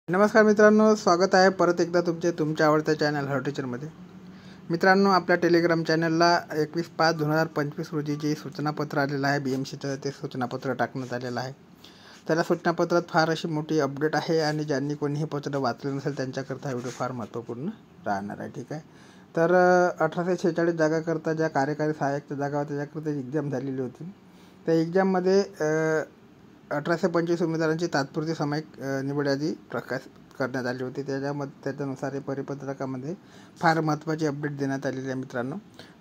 नमस्कार मित्रांनो, स्वागत आहे परत एकदा तुमच्या आवडत्या चॅनल हर टीचरमध्ये. मित्रांनो, आपल्या टेलिग्राम चॅनलला 21/5/2025 रोजी जे सूचनापत्र आलेलं आहे BMCचं, ते सूचनापत्र टाकण्यात आलेलं आहे. त्याला सूचनापत्रात फार अशी मोठी अपडेट आहे आणि ज्यांनी कोणीही पत्र वाचलं नसेल त्यांच्याकरता हा व्हिडिओ फार महत्त्वपूर्ण राहणार आहे. ठीक आहे. तर 1846 जागाकरता ज्या कार्यकारी सहाय्यकच्या जागा होत्या त्याच्याकरता एक्झाम झालेली होती. त्या एक्झाममध्ये 1825 उमेदवारांची तात्पुरती सामायिक निवड यादी प्रकाश करण्यात आली होती. त्याच्यानुसार परिपत्रकामध्ये फार महत्त्वाची अपडेट देण्यात आलेली आहे मित्रांनो.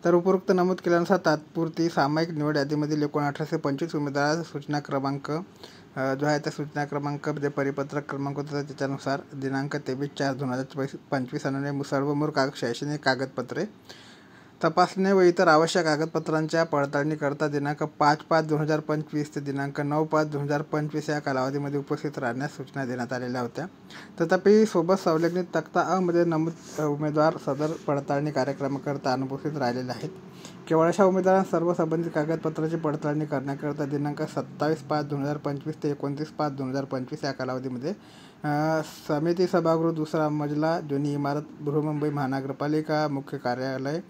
तर उपरोक्त नमूद केल्यानुसार तात्पुरती सामायिक निवड यादीमधील एकूण 1825 उमेदवार सूचना क्रमांक जो आहे त्या सूचना क्रमांक जे परिपत्रक क्रमांक होता त्याच्यानुसार दिनांक 23/4/2025 अनुसार सर्व मूळ शैक्षणिक कागदपत्रे तपासणे व इतर आवश्यक कागदपत्रांच्या पडताळणीकरता दिनांक 5/5/2025 ते दिनांक 9/5/2025 या कालावधीमध्ये उपस्थित राहण्यास सूचना देण्यात आलेल्या होत्या. तथापि सोबत संलग्नित तक्ता अ मध्ये नमूद उमेदवार सदर पडताळणी कार्यक्रमाकरता अनुपस्थित राहिलेले आहेत. केवळ अशा उमेदवारांना सर्व संबंधित कागदपत्रांची पडताळणी करण्याकरता दिनांक 27/5/2025 ते 29/5/2025 या कालावधीमध्ये समिती सभागृह, दुसरा मजला, जुनी इमारत, बृहन्मुंबई महानगरपालिका, मुख्य कार्यालय,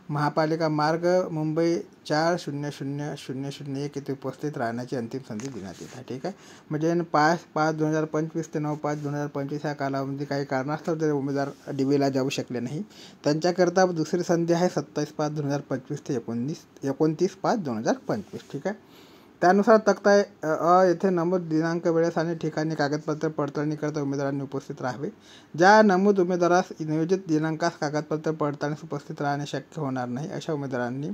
महापालिका मार्ग, मुंबई 400001 येथे उपस्थित राहण्याची अंतिम संधी देण्यात येत आहे. ठीक आहे. म्हणजे 5/5/2025 ते 9/5/2025 या कालावधीमध्ये काही कारणास्तव जर उमेदवार DBला जाऊ शकले नाही त्यांच्याकरता दुसरी संधी आहे 27/5/2025 ते 29/5/2025. ठीक आहे. त्यानुसार तक्ता अ येथे नमूद दिनांक, वेळेस आणि ठिकाणी कागदपत्र पडताळणीकरता उमेदवारांनी उपस्थित राहावे. ज्या नमूद उमेदवारास नियोजित दिनांकास कागदपत्र पडताळणीस उपस्थित राहणे शक्य होणार नाही अशा उमेदवारांनी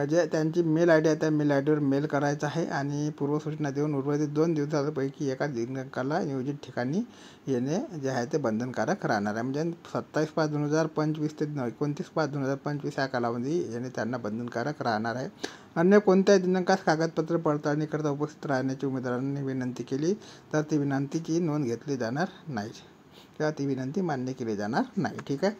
जे त्यांची मेल ID आहे त्या मेल IDवर मेल करायचा आहे आणि पूर्वसूचना देऊन उर्वरित 2 दिवसांपैकी एका दिनांकाला नियोजित ठिकाणी येणे जे आहे ते बंधनकारक राहणार आहे. म्हणजे 27/5/2025 ते 29/5/2025 या कालावधी येणे त्यांना बंधनकारक राहणार आहे. अन्य कोणत्याही दिनांकास कागदपत्र पडताळणीकरता उपस्थित राहण्याची उमेदवारांनी विनंती केली तर ती विनंतीची नोंद घेतली जाणार नाही किंवा ती विनंती मान्य केली जाणार नाही. ठीक आहे.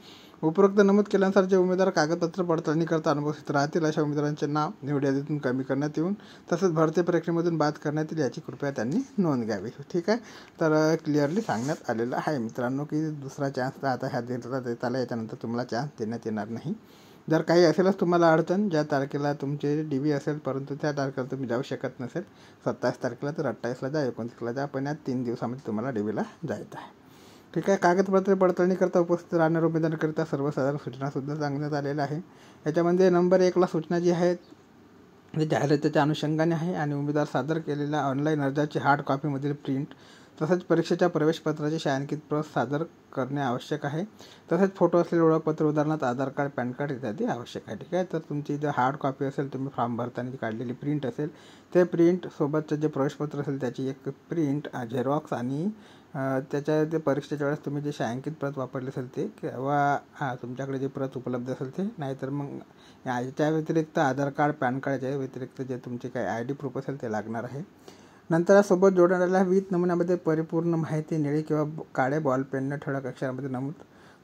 उपरोक्त नमूद केल्यानुसार जे उमेदवार कागदपत्र पडताळणीकरता अनुपस्थित राहतील अशा उमेदवारांचे नाव निवड यादीतून कमी करण्यात येऊन तसंच भरती प्रक्रियेमधून बाद करण्यात येईल याची कृपया त्यांनी नोंद घ्यावी. ठीक आहे. तर क्लिअरली सांगण्यात आलेलं आहे मित्रांनो की दुसरा चान्स आता ह्या देत आला, याच्यानंतर तुम्हाला चान्स देण्यात येणार नाही. जर काही असेलच तुम्हाला अडचण, ज्या तारखेला तुमचे DB असेल परंतु त्या तारखेला तुम्ही जाऊ शकत नसेल 27 तारखेला तर 28ला जा, 29ला जा, पण या 3 दिवसामध्ये तुम्हाला DBला जायचं आहे. ठीक आहे. कागदपत्रे पडताळणीकरता उपस्थित राहणाऱ्या उमेदवारांकरिता सर्वसाधारण सूचनासुद्धा सांगण्यात आलेल्या आहे. याच्यामध्ये नंबर 1ला सूचना जी आहे ती जाहिरातीच्या अनुषंगाने आहे आणि उमेदवार सादर केलेल्या ऑनलाईन अर्जाची हार्ड कॉपीमधील प्रिंट तसंच परीक्षेच्या प्रवेशपत्राचे छायांकित प्रत सादर करणे आवश्यक आहे. तसेच फोटो असलेले ओळखपत्र उदाहरणार्थ आधार कार्ड, पॅन कार्ड इत्यादी आवश्यक आहे. ठीक आहे. तर तुमची जर हार्ड कॉपी असेल, तुम्ही फॉर्म भरताना काढलेली प्रिंट असेल ते प्रिंट, सोबतचं जे प्रवेशपत्र असेल त्याची एक प्रिंट, झेरॉक्स आणि त्याच्या ते परीक्षेच्या वेळेस तुम्ही जे छायांकित प्रत वापरले असेल ते किंवा तुमच्याकडे जे प्रत उपलब्ध असेल ते, नाहीतर मग याच्या व्यतिरिक्त आधार कार्ड, पॅन कार्डच्या व्यतिरिक्त जे तुमचे काही ID प्रूफ असेल ते लागणार आहे. नंतर सोबत जोडण्याला विविध नमुन्यामध्ये परिपूर्ण माहिती निळी किंवा काळे बॉलपेनने ठळक अक्षरामध्ये नमूद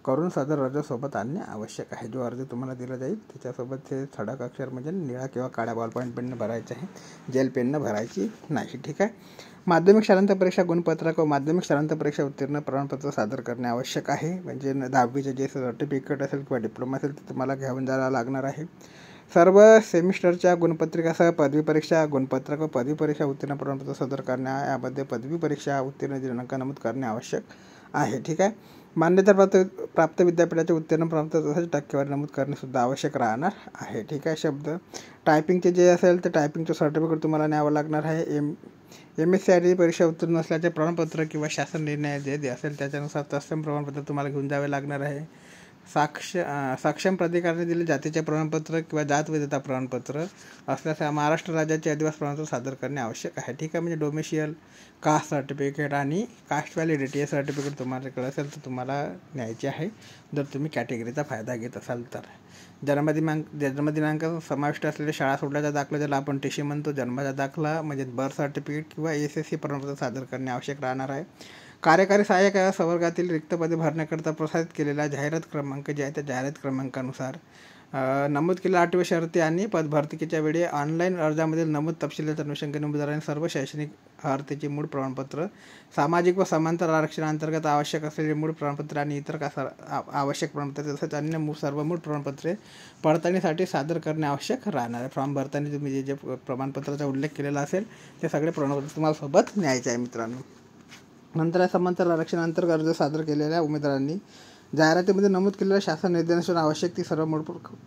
करून सदर अर्ज सोबत आणणे आवश्यक आहे. जो अर्ज तुम्हाला दिला जाईल त्याच्यासोबत हे ठळक अक्षर म्हणजे निळा किंवा काळ्या बॉलपेन पेनने भरायचे आहे, जेल पेननं भरायची नाही. ठीक आहे. माध्यमिक शालांत परीक्षा गुणपत्रक व माध्यमिक शालांत परीक्षा उत्तीर्ण प्रमाणपत्र सादर करणे आवश्यक आहे. म्हणजे 10वीचे जे सर्टिफिकेट असेल किंवा डिप्लोमा असेल ते तुम्हाला घेऊन जायला लागणार आहे. सर्व सेमिस्टरच्या गुणपत्रिकासह पदवी परीक्षा गुणपत्रक व पदवी परीक्षा उत्तीर्ण प्रमाणपत्र सादर करणे, यामध्ये पदवी परीक्षा उत्तीर्ण दिनांक नमूद करणे आवश्यक आहे. ठीक आहे. मान्यता प्राप्त विद्यापीठाचे उत्तीर्ण प्रमाणपत्र तसेच टक्केवारी नमूद करणे सुद्धा आवश्यक राहणार आहे. ठीक आहे. शब्द टायपिंगचे जे असेल ते टायपिंगचं सर्टिफिकेट तुम्हाला न्यावं लागणार आहे. MSc परीक्षा उत्तीर्ण असल्याचे प्रमाणपत्र किंवा शासन निर्णय जे असेल त्याच्यानुसार तत्सम प्रमाणपत्र तुम्हाला घेऊन जावे लागणार आहे. सक्षम प्राधिकरणाने दिले जातीचे प्रमाणपत्र किंवा जात वैधता प्रमाणपत्र असल्यास महाराष्ट्र राज्याचे आदिवासी प्रमाणपत्र सादर करणे आवश्यक आहे. ठीक आहे. म्हणजे डोमेशियल, कास्ट सर्टिफिकेट आणि कास्ट व्हॅलिडिटी हे सर्टिफिकेट तुम्हाला असेल तर तुम्हाला न्यायचे आहे जर तुम्ही कॅटेगरीचा फायदा घेत असाल तर. जन्मदिनांक समाविष्ट असलेले शाळा सोडल्याचा दाखला, ज्याला आपण TC म्हणतो, जन्माचा दाखला म्हणजे बर्थ सर्टिफिकेट किंवा SSC प्रमाणपत्र सादर करणे आवश्यक राहणार आहे. कार्यकारी सहाय्यक संवर्गातील रिक्त पदे भरण्याकरता प्रसारित केलेला जाहिरात क्रमांक जे आहे त्या जाहिरात क्रमांकानुसार नमूद केलेल्या अटी व शर्ती आणि पदभरतीच्या वेळी ऑनलाईन अर्जामधील नमूद तपशिलाच्या अनुषंगाने उमेदवारांनी सर्व शैक्षणिक अर्हतेचे मूळ प्रमाणपत्र, सामाजिक व समांतर आरक्षणाअंतर्गत आवश्यक असलेले मूळ प्रमाणपत्र आणि इतर आवश्यक प्रमाणपत्रे तसेच अन्य सर्व मूळ प्रमाणपत्रे पडताळणीसाठी सादर करणे आवश्यक राहणार आहे. फॉर्म भरताना तुम्ही जे प्रमाणपत्राचा उल्लेख केलेला असेल ते सगळे प्रमाणपत्र तुम्हाला सोबत न्यायचे आहे मित्रांनो. नंतर समांतर आरक्षणाअंतर्गत अर्ज सादर केलेल्या उमेदवारांनी जाहिरातीमध्ये नमूद केलेल्या शासन निर्देशानुसार आवश्यक ती सर्व मूळ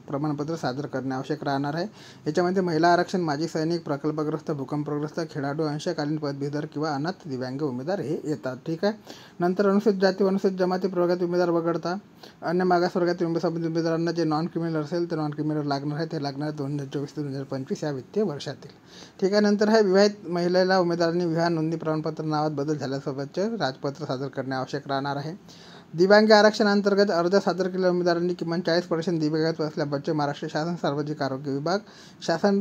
प्रमाणपत्र सादर करणे आवश्यक राहणार आहे. याच्यामध्ये महिला आरक्षण, माजी सैनिक, प्रकल्पग्रस्त, भूकंपग्रस्त, खेळाडू, अंशकालीन पदवीधर किंवा अनाथ दिव्यांग उमेदवार हे येतात. ठीक आहे. नंतर अनुसूचित जाती व अनुसूचित जमाती प्रवर्गातील उमेदवार वगळता अन्य मागासवर्गातील उमेदवारांना जे नॉन क्रिमिनल असेल ते नॉन क्रिमिनल लागणार आहे. ते लागणार 2024 ते 2025 या वित्तीय वर्षातील. ठीक आहे. नंतर आहे विवाहित महिलेला उमेदवारांनी विवाह नोंदणी प्रमाणपत्र नावात बदल झाल्यासोबतचे राजपत्र सादर करणे आवश्यक राहणार आहे. दिव्यांग आरक्षणाअंतर्गत अर्ज सादर केलेल्या उमेदवारांनी किमान 40% दिव्यांगत्व असल्याबद्दल महाराष्ट्र शासन सार्वजनिक आरोग्य विभाग शासन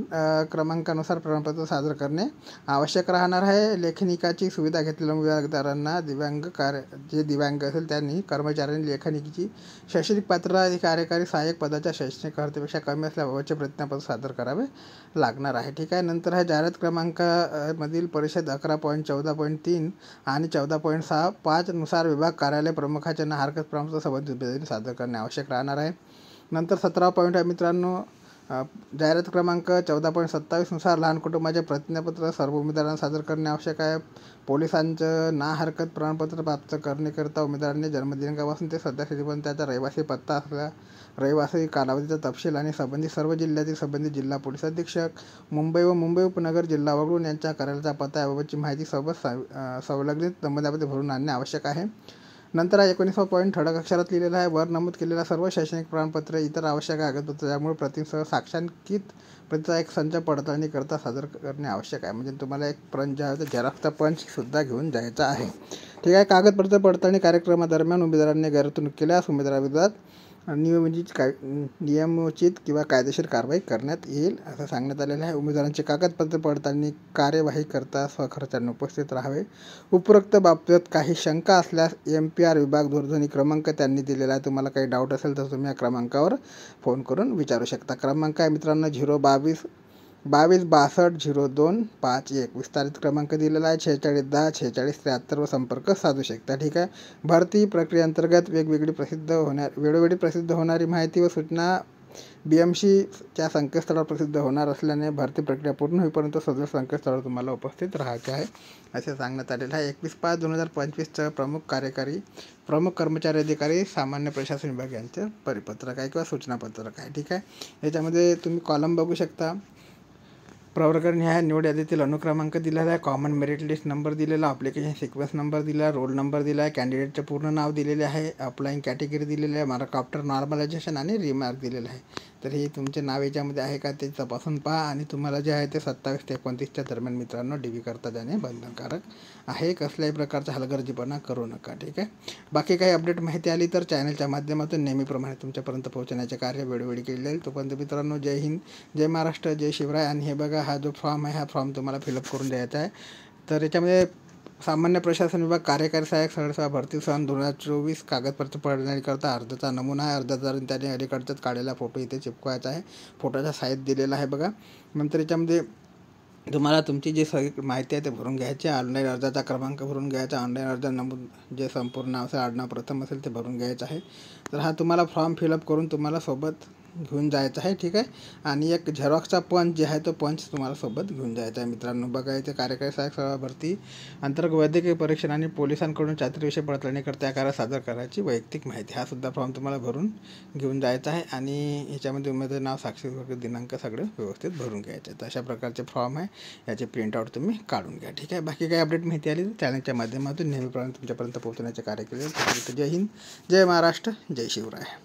क्रमांकानुसार प्रमाणपत्र सादर करणे आवश्यक राहणार आहे. लेखनिकाची सुविधा घेतलेल्या उमेदवारांना जे दिव्यांग असेल त्यांनी कर्मचाऱ्यांनी लेखनिकीची शैक्षणिक पात्रता कार्यकारी सहाय्यक पदाच्या शैक्षणिक अर्हतेपेक्षा कमी असल्याबाबतचे प्रतिज्ञापत्र सादर करावे लागणार आहे. ठीक आहे. नंतर आहे जाहिरात क्रमांकामधील परिषद 11.14.3 आणि 14.6.5 नुसार विभाग कार्यालय प्रमुखाच्या हरकत प्रमाणपत्र संबंधित सादर करणे आवश्यक राहणार आहे. नंतर 17 पॉईंट आहे मित्रांनो, जाहिरात क्रमांक 14.27 नुसार लहान कुटुंबाचे प्रतिज्ञापत्र सर्व उमेदवारांना सादर करणे आवश्यक आहे. पोलिसांचं ना हरकत प्रमाणपत्र प्राप्त करण्याकरिता उमेदवारांनी जन्मदिनांकापासून ते सध्यास्थितीपर्यंत त्याचा रहिवासी पत्ता असल्या रहिवासी कालावधीचा तपशील आणि संबंधित सर्व जिल्ह्यातील संबंधित जिल्हा पोलीस अधीक्षक, मुंबई व मुंबई उपनगर जिल्हा वगळून यांच्या कार्यालयाचा पत्ता याबाबतची माहिती सोबत संलग्नित नमुन्यामध्ये भरून आणणे आवश्यक आहे. नंतर 19 पॉईंट ठळक अक्षरात लिहिलेला आहे. वर नमूद केलेल्या सर्व शैक्षणिक प्रमाणपत्रे इतर आवश्यक कागदपत्र त्यामुळे प्रतींसह साक्षांकित प्रतीचा एक संच पडताळणी करता सादर करणे आवश्यक आहे. म्हणजे तुम्हाला एक पंच जे आहे झेरॉक्सचा पंच सुद्धा घेऊन जायचा आहे. ठीक आहे. कागदपत्र पडताळणी कार्यक्रमादरम्यान उमेदवारांनी गैरवर्तणूक केल्यास उमेदवाराविरोधात नियमोचित किंवा कायदेशीर कारवाई करण्यात येईल असं सांगण्यात आलेलं आहे. उमेदवारांचे कागदपत्र पडताळणी कार्यवाही करता स्वखर्चाने उपस्थित राहावे. उपरोक्त बाबतीत काही शंका असल्यास MPR विभाग दूरध्वनी क्रमांक त्यांनी दिलेला आहे. तुम्हाला काही डाऊट असेल तर तुम्ही या क्रमांकावर फोन करून विचारू शकता. क्रमांक आहे मित्रांनो 022 62 विस्तारित क्रमांक दिलेला आहे 4610 4673 व संपर्क साधू शकता. ठीक आहे. भरती प्रक्रियेअंतर्गत वेळोवेळी प्रसिद्ध होणारी माहिती व सूचना BMCच्या संकेतस्थळावर प्रसिद्ध होणार असल्याने भरती प्रक्रिया पूर्ण होईपर्यंत सदर संकेतस्थळावर तुम्हाला उपस्थित राहायचे आहे असे सांगण्यात आलेलं आहे. 21/5/2025 प्रमुख कर्मचारी अधिकारी सामान्य प्रशासन विभाग यांचे परिपत्रक आहे किंवा सूचनापत्रक आहे. ठीक आहे. याच्यामध्ये तुम्ही कॉलम बघू शकता. प्रवर्गनिहाय निवड यादीतील अनुक्रमांक दिलेला आहे, कॉमन मेरिट लिस्ट नंबर दिलेला, ॲप्लिकेशन सिक्वेन्स नंबर दिला, रोल नंबर दिला आहे, कॅन्डिडेटचे पूर्ण नाव दिलेले आहे, अप्लाइंग कॅटेगरी दिलेली आहे, मार्क आफ्टर नॉर्मलायझेशन आणि रिमार्क दिलेलं आहे. तर हे तुमचे नाव याच्यामध्ये आहे का ते तपासून पहा आणि तुम्हाला जे आहे ते 27 ते 29च्या दरम्यान मित्रांनो DV करता जाणे बंधनकारक आहे. कसल्याही प्रकारचा हलगर्जीपणा करू नका. ठीक आहे. बाकी काही अपडेट माहिती आली तर चॅनलच्या माध्यमातून नेहमीप्रमाणे तुमच्यापर्यंत पोहोचण्याचे कार्य वेळोवेळी केले जाईल. तोपर्यंत मित्रांनो जय हिंद, जय महाराष्ट्र, जय शिवराय. आणि हे बघा हा जो फॉर्म आहे हा फॉर्म तुम्हाला फिलअप करून द्यायचा आहे. तर याच्यामध्ये सामान्य प्रशासन विभाग कार्यकारी सहाय्यक सरळसेवा भरती सन 2024 कागदपत्र पडताळणीकरता अर्जाचा नमुना आहे. अर्जदारांनी त्याने अलीकडच्याच काढलेला फोटो इथे चिपकवायचा आहे. फोटोचा साईज दिलेला आहे बघा. नंतर याच्यामध्ये तुम्हाला तुमची जी सगळी माहिती आहे ते भरून घ्यायची. ऑनलाईन अर्जाचा क्रमांक भरून घ्यायचा. ऑनलाईन अर्ज नमूद जे संपूर्ण नाव असेल, आडनाव प्रथम असेल ते भरून घ्यायचं आहे. तर हा तुम्हाला फॉर्म फिलअप करून तुम्हाला सोबत घेऊन जायचं आहे. ठीक आहे. आणि एक झेरॉक्सचा पंच जे आहे तो पंच तुम्हाला सोबत घेऊन जायचा आहे मित्रांनो. बघा इथे कार्यकारी सहाय्यक सेवा भरती अंतर्गत वैद्यकीय परीक्षण आणि पोलिसांकडून चातुर्विषय पडताळणी करता या कार्यात सादर करायची वैयक्तिक माहिती हा सुद्धा फॉर्म तुम्हाला भरून घेऊन जायचा आहे. आणि ह्याच्यामध्ये उमेदवार नाव, साक्षी दिनांक सगळं व्यवस्थित भरून घ्यायचे. तर अशा प्रकारचे फॉर्म आहे. याचे प्रिंटआउट तुम्ही काढून घ्या. ठीक आहे. बाकी काही अपडेट माहिती आली तर चॅनलच्या माध्यमातून नेहमीप्रमाणे तुमच्यापर्यंत पोहोचण्याचे कार्य केले. जय हिंद, जय महाराष्ट्र, जय शिवराय.